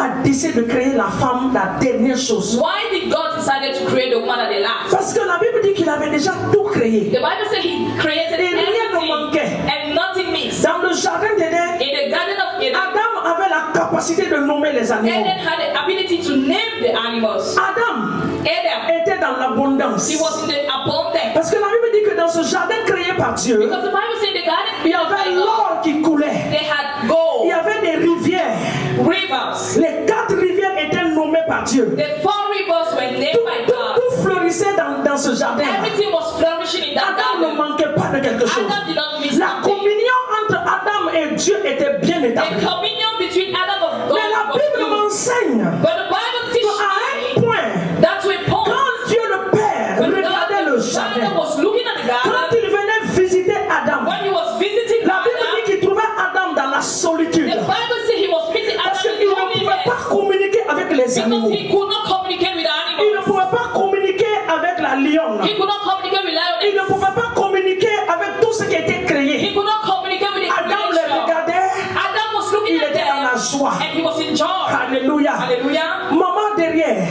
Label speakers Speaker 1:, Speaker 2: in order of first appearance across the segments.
Speaker 1: a décidé de créer la femme, la dernière chose?
Speaker 2: Why did God decide to create the woman at the last?
Speaker 1: Parce que la Bible dit qu'il avait déjà tout créé.
Speaker 2: The Bible said He created
Speaker 1: Et rien ne manquait.
Speaker 2: everything and nothing missed.
Speaker 1: Dans le jardin d'Éden,
Speaker 2: In the Garden of Eden,
Speaker 1: Adam avait la capacité de nommer les animaux.
Speaker 2: Eden had the ability to name the animals.
Speaker 1: Adam
Speaker 2: Adam,
Speaker 1: était dans l'abondance.
Speaker 2: he was in the abundance.
Speaker 1: Parce que la Bible dit que dans ce jardin créé par Dieu,
Speaker 2: Because the Bible said in the garden,
Speaker 1: il y avait l'or qui coulait.
Speaker 2: they had
Speaker 1: Il
Speaker 2: gold,
Speaker 1: y avait des rivières.
Speaker 2: rivers.
Speaker 1: Les 4 rivières étaient nommées par Dieu.
Speaker 2: The 4 rivers were named by God.
Speaker 1: Tout florissait dans ce jardin.
Speaker 2: Everything was flourishing in that
Speaker 1: Adam ne
Speaker 2: garden.
Speaker 1: manquait pas de quelque chose.
Speaker 2: Adam did not miss
Speaker 1: La
Speaker 2: something.
Speaker 1: communion entre Adam et Dieu était bien
Speaker 2: The
Speaker 1: établie.
Speaker 2: communion between Adam and God
Speaker 1: Mais la
Speaker 2: was
Speaker 1: Bible
Speaker 2: good.
Speaker 1: m'enseigne
Speaker 2: But the Bible teaches
Speaker 1: qu'à un
Speaker 2: me
Speaker 1: point,
Speaker 2: that to a point,
Speaker 1: quand Dieu le Père
Speaker 2: when
Speaker 1: regardait le
Speaker 2: God the Father
Speaker 1: jardin,
Speaker 2: was looking at the
Speaker 1: quand
Speaker 2: garden,
Speaker 1: il venait visiter Adam,
Speaker 2: when he was visiting
Speaker 1: la Bible
Speaker 2: Adam,
Speaker 1: dit qu'il trouvait Adam dans la solitude.
Speaker 2: the Bible says he was meeting
Speaker 1: Parce
Speaker 2: Adam in
Speaker 1: qu'il ne pouvait pas
Speaker 2: loneliness
Speaker 1: communiquer avec les
Speaker 2: because
Speaker 1: animaux.
Speaker 2: he could not communicate with the
Speaker 1: Il ne
Speaker 2: animals.
Speaker 1: pouvait pas communiquer avec la lionne.
Speaker 2: He could not communicate with
Speaker 1: Il ne
Speaker 2: lions.
Speaker 1: pouvait pas communiquer avec tout ce qui était
Speaker 2: He
Speaker 1: créé.
Speaker 2: could not communicate with the
Speaker 1: Adam les
Speaker 2: creation.
Speaker 1: regardait,
Speaker 2: Adam was looking
Speaker 1: il
Speaker 2: at
Speaker 1: était dans la
Speaker 2: them
Speaker 1: joie.
Speaker 2: and he was in joy.
Speaker 1: Alléluia.
Speaker 2: Hallelujah.
Speaker 1: Maman derrière,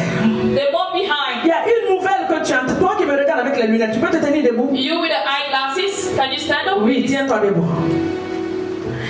Speaker 2: The one
Speaker 1: il
Speaker 2: behind.
Speaker 1: y a une nouvelle que tu entends. Toi qui me regardes avec les lunettes, tu peux te tenir debout?
Speaker 2: You with the eyeglasses, can you stand up?
Speaker 1: Oui, tiens-toi debout.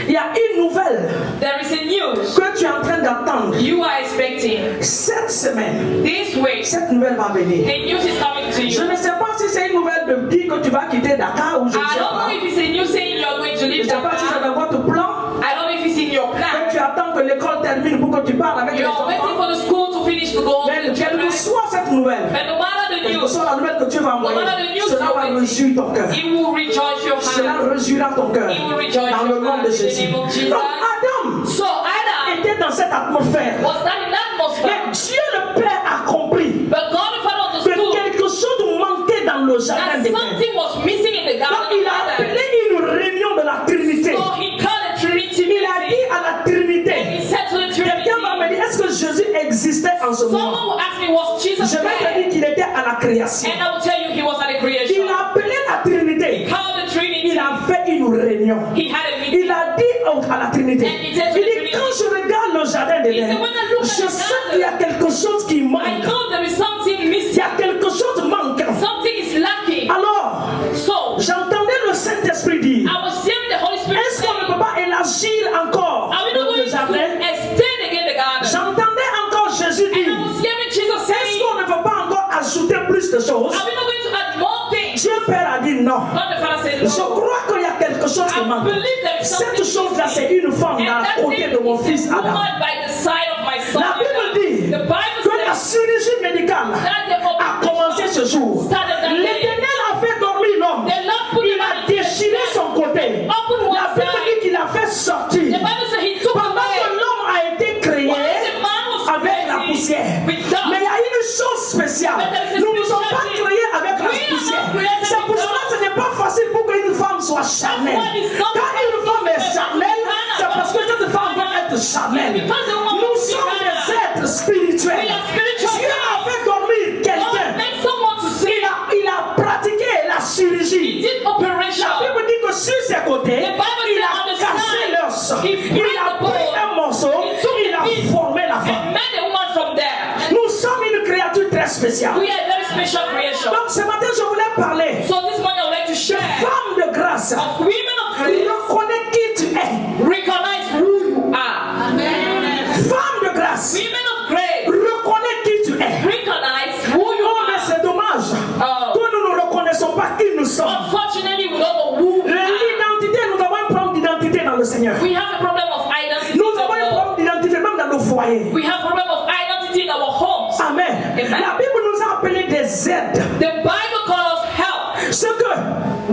Speaker 1: Il y a une nouvelle
Speaker 2: There is a news
Speaker 1: que tu es en train d'attendre.
Speaker 2: you are expecting.
Speaker 1: Cette semaine,
Speaker 2: This week,
Speaker 1: cette nouvelle va venir.
Speaker 2: a news is coming to
Speaker 1: Je
Speaker 2: you.
Speaker 1: ne sais pas si c'est une nouvelle de dire que tu vas quitter Dakar ou je ne
Speaker 2: I
Speaker 1: sais
Speaker 2: don't know
Speaker 1: pas.
Speaker 2: if it's a news saying you're going to
Speaker 1: Je ne
Speaker 2: leave
Speaker 1: sais pas si c'est
Speaker 2: Dakar.
Speaker 1: dans votre plan.
Speaker 2: I don't know if it's in your
Speaker 1: Que
Speaker 2: plan.
Speaker 1: tu attends que l'école termine pour que tu parles avec les
Speaker 2: You're waiting
Speaker 1: enfants.
Speaker 2: for the school to finish to go
Speaker 1: Mais
Speaker 2: to the
Speaker 1: quelle
Speaker 2: children.
Speaker 1: que soit cette nouvelle,
Speaker 2: But no matter the
Speaker 1: quelle que
Speaker 2: news,
Speaker 1: soit la nouvelle que Dieu va envoyer,
Speaker 2: no matter the news
Speaker 1: cela va
Speaker 2: you're
Speaker 1: réjouir ton cœur.
Speaker 2: it will rejoice your
Speaker 1: Cela
Speaker 2: heart.
Speaker 1: réjouira ton cœur.
Speaker 2: It will rejoice
Speaker 1: Dans le
Speaker 2: your
Speaker 1: nom
Speaker 2: heart
Speaker 1: de
Speaker 2: in the
Speaker 1: Jésus.
Speaker 2: name of Jesus.
Speaker 1: Donc Adam
Speaker 2: So Adam
Speaker 1: était dans cette atmosphère.
Speaker 2: was that in that
Speaker 1: Mais
Speaker 2: atmosphere.
Speaker 1: Dieu le Père a compris
Speaker 2: But God the Father
Speaker 1: que
Speaker 2: understood
Speaker 1: quelque chose manquait dans le jardin
Speaker 2: that
Speaker 1: d'Éden.
Speaker 2: something was missing in the
Speaker 1: Donc
Speaker 2: garden
Speaker 1: il
Speaker 2: of
Speaker 1: a
Speaker 2: Adam.
Speaker 1: appelé une réunion de la Trinité.
Speaker 2: So he called a Trinity
Speaker 1: Il a dit
Speaker 2: meeting.
Speaker 1: à la Trinité.
Speaker 2: He said to the
Speaker 1: Quelqu'un va me
Speaker 2: Trinity,
Speaker 1: dire, est-ce que Jésus existait en ce moment?
Speaker 2: someone will ask me, was Jesus
Speaker 1: Je vais te
Speaker 2: there?
Speaker 1: dire qu'il était à la création.
Speaker 2: And I will tell you he was at the creation.
Speaker 1: Il a appelé la Trinité.
Speaker 2: Called the Trinity.
Speaker 1: Il a fait une réunion.
Speaker 2: He had a meeting.
Speaker 1: Il a dit à la Trinité.
Speaker 2: And he said to
Speaker 1: Il
Speaker 2: the
Speaker 1: dit,
Speaker 2: Trinity,
Speaker 1: quand je regarde le jardin
Speaker 2: He
Speaker 1: d'Éden,
Speaker 2: said, when I look at
Speaker 1: je
Speaker 2: the
Speaker 1: sens
Speaker 2: garden,
Speaker 1: qu'il y a quelque chose qui
Speaker 2: I
Speaker 1: manque.
Speaker 2: know there is something
Speaker 1: Il y
Speaker 2: missing.
Speaker 1: a quelque chose manquant.
Speaker 2: Something is lacking.
Speaker 1: Alors,
Speaker 2: So
Speaker 1: j'entendais le Saint-Esprit dire,
Speaker 2: I was hearing the Holy Spirit
Speaker 1: est-ce qu'on ne
Speaker 2: saying,
Speaker 1: peut pas élargir encore
Speaker 2: are we not
Speaker 1: le
Speaker 2: going
Speaker 1: jardin?
Speaker 2: to extend again the garden?
Speaker 1: J'entendais encore Jésus
Speaker 2: And I
Speaker 1: dire,
Speaker 2: was hearing Jesus
Speaker 1: est-ce
Speaker 2: saying,
Speaker 1: qu'on ne peut pas encore ajouter plus de choses?
Speaker 2: are we not going to add more things?
Speaker 1: Dieu Père a dit non.
Speaker 2: God the Father said,
Speaker 1: Je
Speaker 2: no.
Speaker 1: crois qu'il y a quelque chose qui
Speaker 2: I
Speaker 1: manque.
Speaker 2: believe there is something
Speaker 1: Cette chose-là, c'est
Speaker 2: missing.
Speaker 1: une femme
Speaker 2: And
Speaker 1: à
Speaker 2: that
Speaker 1: côté
Speaker 2: thing
Speaker 1: de mon
Speaker 2: is
Speaker 1: fils
Speaker 2: a
Speaker 1: Adam.
Speaker 2: woman by the side of my son.
Speaker 1: La Bible
Speaker 2: Adam.
Speaker 1: dit
Speaker 2: The Bible
Speaker 1: que la
Speaker 2: says
Speaker 1: chirurgie médicale
Speaker 2: that the
Speaker 1: a commencé ce jour.
Speaker 2: started that day.
Speaker 1: L'Éternel a fait dormir l'homme.
Speaker 2: The Lord put
Speaker 1: Il
Speaker 2: the
Speaker 1: a
Speaker 2: man in
Speaker 1: déchiré
Speaker 2: his
Speaker 1: son côté.
Speaker 2: Open one
Speaker 1: La Bible
Speaker 2: side.
Speaker 1: dit qu'il a fait sortir.
Speaker 2: The Bible says he took
Speaker 1: Pendant
Speaker 2: away.
Speaker 1: que l'homme a été créé
Speaker 2: While the man was
Speaker 1: avec la
Speaker 2: created
Speaker 1: poussière.
Speaker 2: with dust.
Speaker 1: Mais il y a une chose spéciale.
Speaker 2: But there is a
Speaker 1: Nous ne sommes pas
Speaker 2: special
Speaker 1: créés avec la
Speaker 2: We are not
Speaker 1: poussière.
Speaker 2: created
Speaker 1: C'est pour
Speaker 2: with
Speaker 1: cela que
Speaker 2: dust.
Speaker 1: ce n'est pas facile pour qu'une femme soit charnelle.
Speaker 2: why it's not
Speaker 1: Quand une femme est charnelle,
Speaker 2: Hannah,
Speaker 1: c'est parce que cette femme doit être charnelle.
Speaker 2: because the woman
Speaker 1: Nous
Speaker 2: must be
Speaker 1: sommes des
Speaker 2: Hannah.
Speaker 1: êtres spirituels.
Speaker 2: We are spiritual
Speaker 1: Dieu a
Speaker 2: beings.
Speaker 1: fait dormir
Speaker 2: God
Speaker 1: quelqu'un.
Speaker 2: made someone to see.
Speaker 1: Il a pratiqué la
Speaker 2: He
Speaker 1: chirurgie.
Speaker 2: did operation.
Speaker 1: La Bible dit que sur ses côtés,
Speaker 2: The Bible
Speaker 1: il
Speaker 2: says
Speaker 1: a
Speaker 2: on the
Speaker 1: cassé
Speaker 2: side,
Speaker 1: l'os.
Speaker 2: he
Speaker 1: Il
Speaker 2: broke
Speaker 1: a
Speaker 2: the
Speaker 1: pris
Speaker 2: bone.
Speaker 1: un morceau,
Speaker 2: He took
Speaker 1: il a
Speaker 2: the piece
Speaker 1: formé la femme.
Speaker 2: and made a woman from there.
Speaker 1: Nous sommes une créature très spéciale.
Speaker 2: We are a very special creation.
Speaker 1: Donc ce matin, je voulais parler
Speaker 2: So this morning I would like to share
Speaker 1: femme de grâce.
Speaker 2: of women of grace.
Speaker 1: Reconnais qui tu es.
Speaker 2: Recognize who you are.
Speaker 1: Femme de grâce.
Speaker 2: Women of grace.
Speaker 1: Reconnais qui tu es.
Speaker 2: Recognize who you
Speaker 1: Oh, mais
Speaker 2: are.
Speaker 1: c'est dommage
Speaker 2: Oh.
Speaker 1: que nous ne reconnaissons pas qui nous sommes.
Speaker 2: Unfortunately, we don't know who we are.
Speaker 1: L'identité, nous avons un problème d'identité dans le Seigneur.
Speaker 2: We have a problem of identity.
Speaker 1: Nous
Speaker 2: in
Speaker 1: avons
Speaker 2: the
Speaker 1: un
Speaker 2: Lord.
Speaker 1: problème d'identité même dans nos foyers.
Speaker 2: We have a problem of identity in our homes.
Speaker 1: Amen.
Speaker 2: Amen.
Speaker 1: La Bible nous a appelés des aides.
Speaker 2: The Bible calls us help.
Speaker 1: Ce que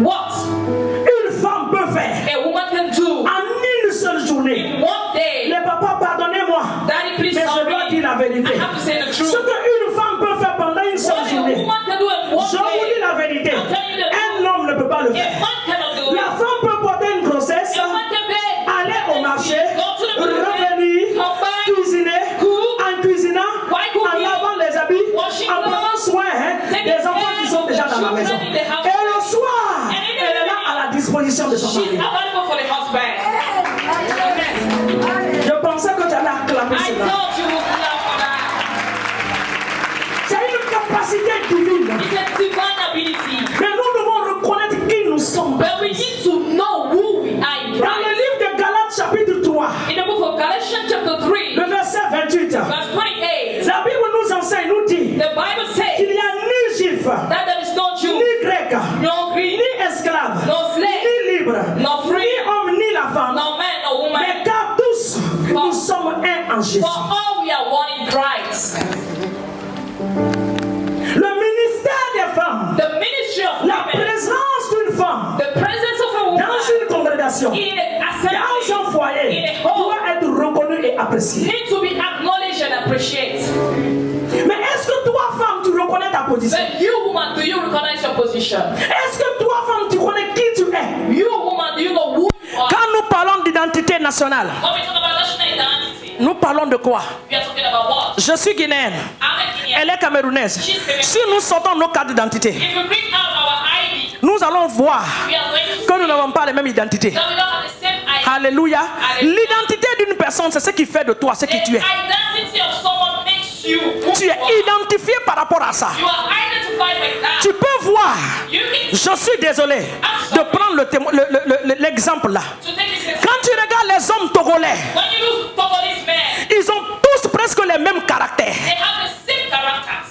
Speaker 2: What
Speaker 1: une femme peut faire
Speaker 2: a woman can do
Speaker 1: en une seule journée.
Speaker 2: in one day.
Speaker 1: Les papas, pardonnez-moi,
Speaker 2: Daddy, please
Speaker 1: mais je
Speaker 2: help
Speaker 1: dois
Speaker 2: me.
Speaker 1: dire la vérité.
Speaker 2: I have to say the
Speaker 1: Ce
Speaker 2: truth.
Speaker 1: qu'une femme peut faire pendant une seule
Speaker 2: What a
Speaker 1: journée,
Speaker 2: woman can do in one
Speaker 1: je vous dis
Speaker 2: day,
Speaker 1: la vérité.
Speaker 2: I'm telling you the
Speaker 1: Un homme ne peut pas le
Speaker 2: a
Speaker 1: faire.
Speaker 2: man cannot do
Speaker 1: La
Speaker 2: it.
Speaker 1: femme peut porter une grossesse,
Speaker 2: A man can pay.
Speaker 1: aller au marché,
Speaker 2: Go to the market,
Speaker 1: revenir,
Speaker 2: come back,
Speaker 1: cuisiner,
Speaker 2: cook,
Speaker 1: en cuisinant,
Speaker 2: Why
Speaker 1: en
Speaker 2: cooking?
Speaker 1: lavant les habits,
Speaker 2: Washing
Speaker 1: en prenant soin
Speaker 2: Taking
Speaker 1: des enfants qui sont
Speaker 2: care
Speaker 1: déjà
Speaker 2: of the
Speaker 1: dans la maison.
Speaker 2: children in the house.
Speaker 1: Et le soir,
Speaker 2: And in the
Speaker 1: elle est là à la disposition de son
Speaker 2: she's
Speaker 1: mari.
Speaker 2: available for the husband. Amen.
Speaker 1: Je pensais que tu allais acclamer
Speaker 2: I
Speaker 1: cela.
Speaker 2: thought you will clap for that.
Speaker 1: C'est une capacité divine.
Speaker 2: It's a divine ability.
Speaker 1: Mais nous devons reconnaître qui nous sommes.
Speaker 2: But we need to know who we are in
Speaker 1: Dans le
Speaker 2: Christ.
Speaker 1: livre de Galates chapitre 3,
Speaker 2: In the book of Galatians chapter 3,
Speaker 1: le verset 28,
Speaker 2: verse 28,
Speaker 1: la Bible nous enseigne, nous dit
Speaker 2: the Bible says
Speaker 1: qu'il n'y a ni juif,
Speaker 2: that there is no Jew,
Speaker 1: ni grec,
Speaker 2: no Greek,
Speaker 1: ni esclave,
Speaker 2: no slave,
Speaker 1: ni libre,
Speaker 2: no
Speaker 1: ni
Speaker 2: free,
Speaker 1: homme, ni la femme.
Speaker 2: no man, no woman.
Speaker 1: Mais car tous, nous sommes un en Jésus.
Speaker 2: For all we are one in Christ.
Speaker 1: Le ministère des femmes,
Speaker 2: The ministry of
Speaker 1: la
Speaker 2: women,
Speaker 1: présence d'une femme
Speaker 2: the presence of a woman
Speaker 1: dans une congrégation,
Speaker 2: in an
Speaker 1: dans
Speaker 2: assembly,
Speaker 1: un foyer,
Speaker 2: in a home,
Speaker 1: doit être reconnu et apprécié.
Speaker 2: need to be acknowledged and appreciated.
Speaker 1: Mais est-ce que toi, femme, tu reconnais ta position?
Speaker 2: But you, woman, do you recognize your position?
Speaker 1: Est-ce que toi, femme, tu connais qui tu es?
Speaker 2: You, woman, do you know who you are?
Speaker 1: Quand nous parlons d'identité nationale,
Speaker 2: When we talk about national identity,
Speaker 1: nous parlons de quoi?
Speaker 2: we are talking about what?
Speaker 1: Je suis guinéenne,
Speaker 2: I'm a Guinean.
Speaker 1: elle est camerounaise. Si nous sortons nos cartes d'identité,
Speaker 2: If we bring out our ID,
Speaker 1: nous allons voir
Speaker 2: we are going to
Speaker 1: que nous n'avons pas les mêmes identités.
Speaker 2: that we don't have the same ID.
Speaker 1: Alléluia. L'identité d'une personne, c'est ce qui fait de toi ce
Speaker 2: The
Speaker 1: qui tu es.
Speaker 2: identity of someone makes you who
Speaker 1: Tu
Speaker 2: you
Speaker 1: es
Speaker 2: are.
Speaker 1: identifié par rapport à ça.
Speaker 2: You are identified by that.
Speaker 1: Tu peux voir,
Speaker 2: You can
Speaker 1: je suis désolé de prendre l'exemple là.
Speaker 2: to take this example.
Speaker 1: Quand tu regardes les hommes togolais,
Speaker 2: When you look Togolese men,
Speaker 1: ils ont tous presque les mêmes caractères.
Speaker 2: they have the same characters.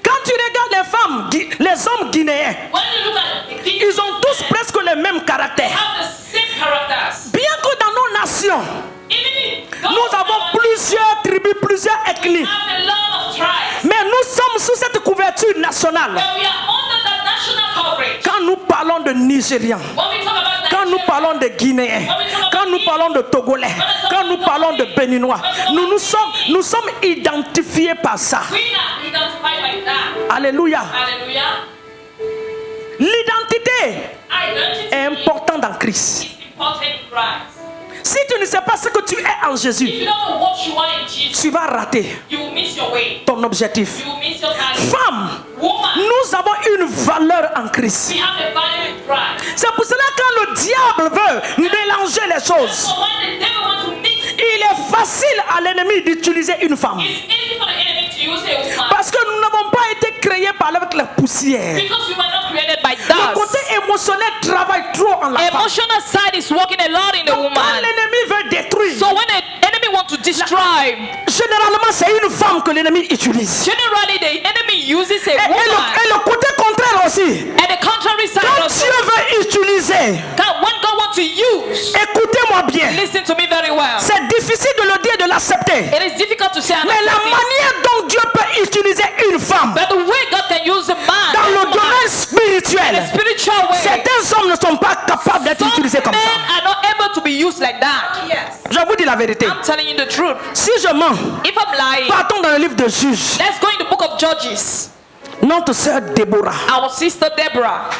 Speaker 1: Quand tu regardes les femmes, les hommes guinéens,
Speaker 2: When you look at the Guinean
Speaker 1: ils ont tous
Speaker 2: men,
Speaker 1: presque les mêmes
Speaker 2: they
Speaker 1: caractères.
Speaker 2: have the same characters.
Speaker 1: Bien que dans nos nations,
Speaker 2: Even
Speaker 1: nous avons plusieurs tribus, plusieurs ethnies,
Speaker 2: have a lot of tribes,
Speaker 1: mais nous sommes sous cette couverture nationale.
Speaker 2: but we are under the national coverage.
Speaker 1: Quand nous parlons de Nigériens,
Speaker 2: When we talk about
Speaker 1: quand nous
Speaker 2: Nigeria,
Speaker 1: parlons de Guinéens, quand nous parlons de Togolais, quand nous parlons de Béninois, nous sommes identifiés par ça.
Speaker 2: we are identified by that.
Speaker 1: Alléluia.
Speaker 2: Hallelujah.
Speaker 1: L'identité
Speaker 2: Identity
Speaker 1: est importante dans Christ.
Speaker 2: is important in Christ.
Speaker 1: Si tu ne sais pas ce que tu es en
Speaker 2: If
Speaker 1: Jésus,
Speaker 2: you don't know what you are in Jesus,
Speaker 1: tu vas rater
Speaker 2: you will miss your way.
Speaker 1: ton objectif.
Speaker 2: You will miss your target.
Speaker 1: Femme,
Speaker 2: Woman,
Speaker 1: nous avons une valeur en Christ.
Speaker 2: we have a value in Christ.
Speaker 1: C'est pour cela que quand le diable veut mélanger les choses,
Speaker 2: So when the devil wants to mix,
Speaker 1: il est facile à l'ennemi d'utiliser une femme.
Speaker 2: it's easy for the enemy to use a woman.
Speaker 1: Parce que nous n'avons pas été créés par avec la poussière.
Speaker 2: Because we were not created by
Speaker 1: Le côté
Speaker 2: dust.
Speaker 1: émotionnel travaille trop en la femme.
Speaker 2: Emotional side is working a lot in the
Speaker 1: Donc, quand
Speaker 2: woman.
Speaker 1: l'ennemi veut détruire,
Speaker 2: So when the enemy wants to destroy,
Speaker 1: généralement c'est une femme que l'ennemi utilise.
Speaker 2: generally the enemy uses a
Speaker 1: Et
Speaker 2: woman.
Speaker 1: le côté contraire aussi.
Speaker 2: And the contrary side
Speaker 1: Quand
Speaker 2: also.
Speaker 1: Dieu veut utiliser,
Speaker 2: God, when God wants to use,
Speaker 1: écoutez-moi bien,
Speaker 2: listen to me very well.
Speaker 1: c'est difficile de le dire et de l'accepter.
Speaker 2: It is difficult to say,
Speaker 1: Mais la manière dont Dieu peut utiliser une femme
Speaker 2: but the way God can use a man
Speaker 1: dans le
Speaker 2: and a woman
Speaker 1: domaine
Speaker 2: in a
Speaker 1: spirituel,
Speaker 2: spiritual way,
Speaker 1: certains hommes ne sont pas capables d'être
Speaker 2: some
Speaker 1: utilisés comme
Speaker 2: men
Speaker 1: ça.
Speaker 2: are not able to be used like that. Yes.
Speaker 1: Je vous dis la vérité.
Speaker 2: I'm telling you the truth.
Speaker 1: Si je mens,
Speaker 2: If I'm lying,
Speaker 1: partons dans le livre de Juges.
Speaker 2: let's go in the book of Judges.
Speaker 1: Notre sœur Déborah.
Speaker 2: Our sister Deborah,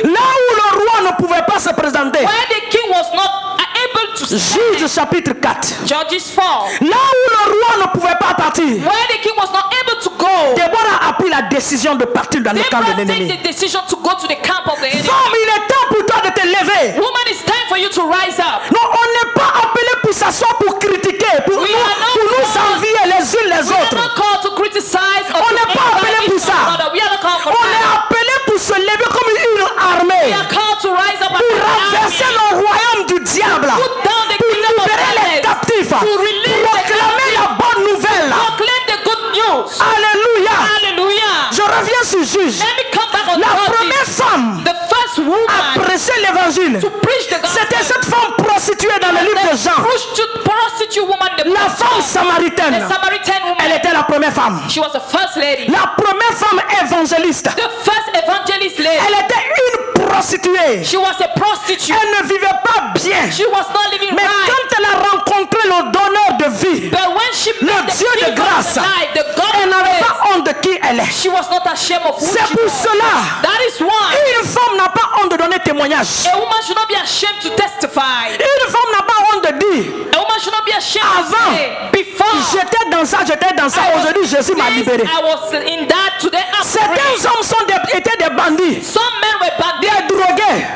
Speaker 1: Là où le roi ne pouvait pas se présenter.
Speaker 2: where the king was not able to
Speaker 1: Juges
Speaker 2: stand,
Speaker 1: chapitre 4.
Speaker 2: Judges 4,
Speaker 1: Là où le roi ne pouvait pas partir.
Speaker 2: where the king was not able to go,
Speaker 1: Déborah a pris la décision de partir dans le camp de
Speaker 2: Deborah take
Speaker 1: l'ennemi.
Speaker 2: the decision to go to the camp of the enemy.
Speaker 1: Femme, il est temps pour toi de te lever.
Speaker 2: Woman, it's time for you to rise up.
Speaker 1: Non, on n'est pas appelé pour s'asseoir pour critiquer, pour
Speaker 2: We
Speaker 1: nous
Speaker 2: are not
Speaker 1: nous envier les unes les
Speaker 2: We are
Speaker 1: autres.
Speaker 2: not called to criticize or
Speaker 1: On
Speaker 2: to
Speaker 1: n'est pas appelé
Speaker 2: envy
Speaker 1: pour
Speaker 2: each
Speaker 1: ça.
Speaker 2: other. We are not called for
Speaker 1: On est
Speaker 2: that.
Speaker 1: appelé pour se lever comme une armée,
Speaker 2: We are called to rise up
Speaker 1: pour
Speaker 2: as an
Speaker 1: renverser
Speaker 2: army,
Speaker 1: le royaume du diable,
Speaker 2: put down the
Speaker 1: pour
Speaker 2: kingdom of
Speaker 1: libérer les
Speaker 2: darkness,
Speaker 1: captifs,
Speaker 2: to release
Speaker 1: proclamer
Speaker 2: the
Speaker 1: la bonne nouvelle.
Speaker 2: proclaim the good news.
Speaker 1: Alléluia.
Speaker 2: Hallelujah.
Speaker 1: Je reviens sur Juge.
Speaker 2: Let me come back on
Speaker 1: La
Speaker 2: Judges.
Speaker 1: première femme
Speaker 2: The first
Speaker 1: à
Speaker 2: woman
Speaker 1: prêcher l'évangile,
Speaker 2: to preach the gospel.
Speaker 1: c'était cette femme prostituée dans le livre de Jean.
Speaker 2: Prostitute woman, the
Speaker 1: La femme
Speaker 2: the
Speaker 1: samaritaine.
Speaker 2: Samaritan
Speaker 1: Elle
Speaker 2: woman.
Speaker 1: était la première femme.
Speaker 2: She was the first lady.
Speaker 1: La première femme évangéliste.
Speaker 2: The first evangelist lady.
Speaker 1: Elle était une prostituée.
Speaker 2: She was a prostitute.
Speaker 1: Elle ne vivait pas bien.
Speaker 2: She was not living
Speaker 1: Mais
Speaker 2: right.
Speaker 1: quand elle a rencontré le donneur de vie,
Speaker 2: But when she
Speaker 1: le
Speaker 2: met the
Speaker 1: Dieu de
Speaker 2: giver of
Speaker 1: grâce,
Speaker 2: life, the God
Speaker 1: elle
Speaker 2: of
Speaker 1: n'avait
Speaker 2: grace,
Speaker 1: pas honte de qui elle est.
Speaker 2: she was not ashamed of who
Speaker 1: C'est
Speaker 2: she
Speaker 1: pour
Speaker 2: was.
Speaker 1: cela,
Speaker 2: That is why
Speaker 1: une femme n'a pas honte de donner témoignage.
Speaker 2: a woman should not be ashamed to testify.
Speaker 1: Une femme n'a pas honte de dire,
Speaker 2: A woman should not be ashamed
Speaker 1: Avant,
Speaker 2: to say, before
Speaker 1: j'étais dans ça, aujourd'hui Jésus m'a libéré.
Speaker 2: I was in that, today I'm free.
Speaker 1: Certains hommes étaient des bandits,
Speaker 2: Some men were
Speaker 1: des
Speaker 2: bandits,
Speaker 1: drogués,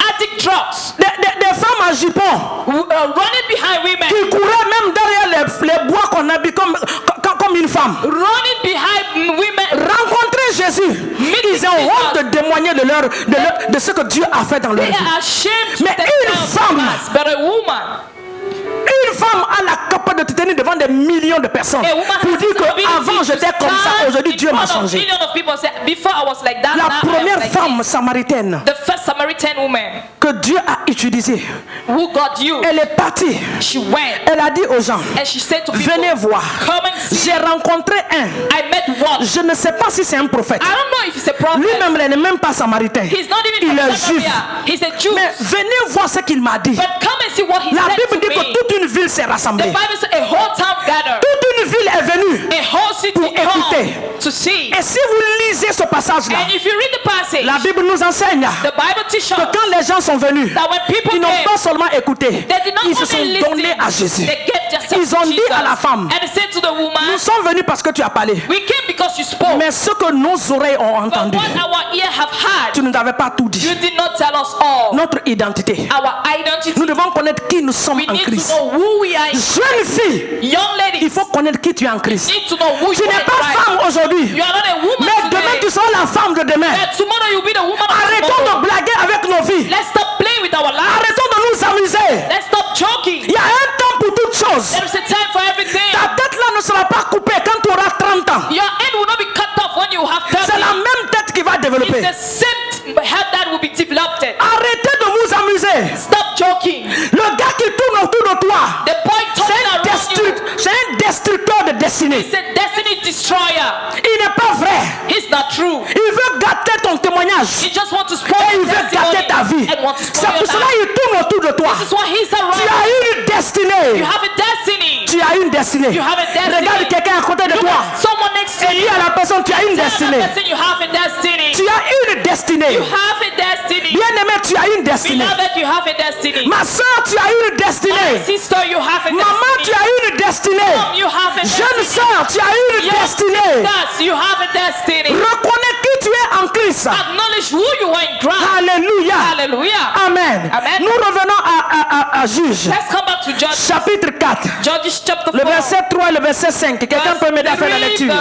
Speaker 2: addict drugs.
Speaker 1: des femmes en jupon,
Speaker 2: running behind women,
Speaker 1: qui couraient même derrière les bois qu'on habille comme une femme.
Speaker 2: running behind women.
Speaker 1: Rencontrer Jésus, ils ont honte de témoigner de ce que Dieu a fait dans leur
Speaker 2: They
Speaker 1: vie.
Speaker 2: are ashamed to
Speaker 1: Mais
Speaker 2: tell
Speaker 1: une
Speaker 2: their
Speaker 1: femme,
Speaker 2: past, but a woman,
Speaker 1: Une femme a la capacité de te tenir devant des millions de personnes
Speaker 2: a woman
Speaker 1: pour
Speaker 2: has
Speaker 1: dire
Speaker 2: the ability
Speaker 1: qu'avant
Speaker 2: to
Speaker 1: j'étais comme ça,
Speaker 2: stand
Speaker 1: aujourd'hui
Speaker 2: in
Speaker 1: Dieu m'a
Speaker 2: front of
Speaker 1: changé.
Speaker 2: millions of people say, before I was like that,
Speaker 1: La
Speaker 2: now I am
Speaker 1: première
Speaker 2: like
Speaker 1: femme
Speaker 2: this.
Speaker 1: samaritaine
Speaker 2: The first Samaritan woman
Speaker 1: que Dieu a utilisée,
Speaker 2: who got you,
Speaker 1: elle est partie.
Speaker 2: she went
Speaker 1: Elle a dit aux gens,
Speaker 2: and she said to people,
Speaker 1: venez voir.
Speaker 2: come and see.
Speaker 1: J'ai rencontré un.
Speaker 2: I met one.
Speaker 1: Je ne sais pas si c'est un prophète.
Speaker 2: I don't know if he's a prophet.
Speaker 1: Lui-même, il n'est même pas samaritain.
Speaker 2: He's not even
Speaker 1: Il
Speaker 2: from
Speaker 1: est juif.
Speaker 2: Samaria. He's a Jew.
Speaker 1: Mais venez voir ce qu'il m'a dit.
Speaker 2: But come and see what he
Speaker 1: La
Speaker 2: said
Speaker 1: Bible
Speaker 2: to
Speaker 1: dit que
Speaker 2: me.
Speaker 1: toute une ville s'est
Speaker 2: The
Speaker 1: rassemblée.
Speaker 2: Bible says a whole town gathered.
Speaker 1: Toute une ville est venue.
Speaker 2: A whole city
Speaker 1: Pour écouter.
Speaker 2: come to see.
Speaker 1: Et si vous lisez ce passage-là,
Speaker 2: And if you read the passage,
Speaker 1: la Bible nous enseigne
Speaker 2: the Bible teaches
Speaker 1: que
Speaker 2: us
Speaker 1: quand les gens sont venus,
Speaker 2: that when people
Speaker 1: ils n'ont
Speaker 2: came,
Speaker 1: pas seulement écouté,
Speaker 2: they did not
Speaker 1: ils se sont
Speaker 2: only
Speaker 1: donnés
Speaker 2: listen,
Speaker 1: à Jésus.
Speaker 2: they gave themselves
Speaker 1: Ils ont
Speaker 2: to
Speaker 1: dit
Speaker 2: Jesus.
Speaker 1: à la femme,
Speaker 2: And they said to the
Speaker 1: nous
Speaker 2: woman,
Speaker 1: sommes venus parce que tu as parlé.
Speaker 2: we came because you spoke.
Speaker 1: Mais ce que nos oreilles ont
Speaker 2: But
Speaker 1: entendu,
Speaker 2: what our ear have
Speaker 1: tu
Speaker 2: heard,
Speaker 1: ne nous avais pas tout dit.
Speaker 2: you did not tell us all.
Speaker 1: Notre identité.
Speaker 2: Our identity.
Speaker 1: Nous devons connaître qui nous sommes
Speaker 2: We
Speaker 1: en
Speaker 2: need to
Speaker 1: Christ.
Speaker 2: know who we are in.
Speaker 1: Jeune fille,
Speaker 2: Young ladies,
Speaker 1: il faut connaître qui tu es en Christ.
Speaker 2: need to know who
Speaker 1: Tu
Speaker 2: you
Speaker 1: n'es
Speaker 2: are in
Speaker 1: pas
Speaker 2: Christ.
Speaker 1: femme aujourd'hui,
Speaker 2: You are not a woman
Speaker 1: mais demain
Speaker 2: today.
Speaker 1: tu seras la femme de demain.
Speaker 2: But tomorrow you'll be the woman of
Speaker 1: Arrêtons
Speaker 2: tomorrow.
Speaker 1: de blaguer avec nos vies.
Speaker 2: Let's stop playing with our lives.
Speaker 1: Arrêtons de nous amuser.
Speaker 2: Let's stop joking.
Speaker 1: Il y a un temps pour toutes choses.
Speaker 2: There is a time for everything.
Speaker 1: Ta tête là ne sera pas coupée quand tu auras 30 ans.
Speaker 2: Your head will not be cut off when you have 30.
Speaker 1: C'est la même tête qui va
Speaker 2: It's
Speaker 1: développer.
Speaker 2: the same head that will be developed.
Speaker 1: Arrêtez de vous amuser.
Speaker 2: Stop joking.
Speaker 1: Le gars qui tourne autour de toi,
Speaker 2: The boy turning around you
Speaker 1: c'est un destructeur de destinée.
Speaker 2: is a destiny destroyer.
Speaker 1: Il n'est pas vrai.
Speaker 2: It's not true.
Speaker 1: Il veut gâter ton témoignage.
Speaker 2: He just wants to spoil
Speaker 1: Et il
Speaker 2: your
Speaker 1: veut gâter
Speaker 2: testimony
Speaker 1: ta vie.
Speaker 2: and wants to
Speaker 1: C'est
Speaker 2: spoil
Speaker 1: pour
Speaker 2: your
Speaker 1: cela
Speaker 2: life.
Speaker 1: qu'il tourne autour de toi.
Speaker 2: This is why he's
Speaker 1: Tu
Speaker 2: around.
Speaker 1: as une
Speaker 2: You
Speaker 1: destinée.
Speaker 2: have a destiny.
Speaker 1: Tu as une destinée.
Speaker 2: You have a destiny.
Speaker 1: Regarde quelqu'un à côté de
Speaker 2: Look
Speaker 1: toi.
Speaker 2: at someone next to
Speaker 1: Et dis
Speaker 2: you.
Speaker 1: à la personne, tu as une
Speaker 2: Tell
Speaker 1: destinée.
Speaker 2: that person you have a destiny.
Speaker 1: Tu as une destinée.
Speaker 2: You have a destiny.
Speaker 1: Bien-aimé, tu as une destinée.
Speaker 2: Beloved, you have a destiny.
Speaker 1: Ma soeur, tu as une
Speaker 2: My
Speaker 1: destinée.
Speaker 2: sister, you have a
Speaker 1: Maman, tu
Speaker 2: destiny.
Speaker 1: as une destinée.
Speaker 2: Mom, you have a
Speaker 1: Jeune
Speaker 2: destiny.
Speaker 1: soeur, tu as une
Speaker 2: Young
Speaker 1: destinée.
Speaker 2: sisters, you have a destiny.
Speaker 1: Reconnais qui tu es en Christ.
Speaker 2: Acknowledge who you are in Christ.
Speaker 1: Alléluia.
Speaker 2: Hallelujah.
Speaker 1: Amen.
Speaker 2: Amen.
Speaker 1: Nous revenons à Juge,
Speaker 2: Let's come back to Judges.
Speaker 1: chapitre 4,
Speaker 2: Judges chapter 4.
Speaker 1: le verset 3 et le verset 5. Quelqu'un peut m'aider à faire la lecture?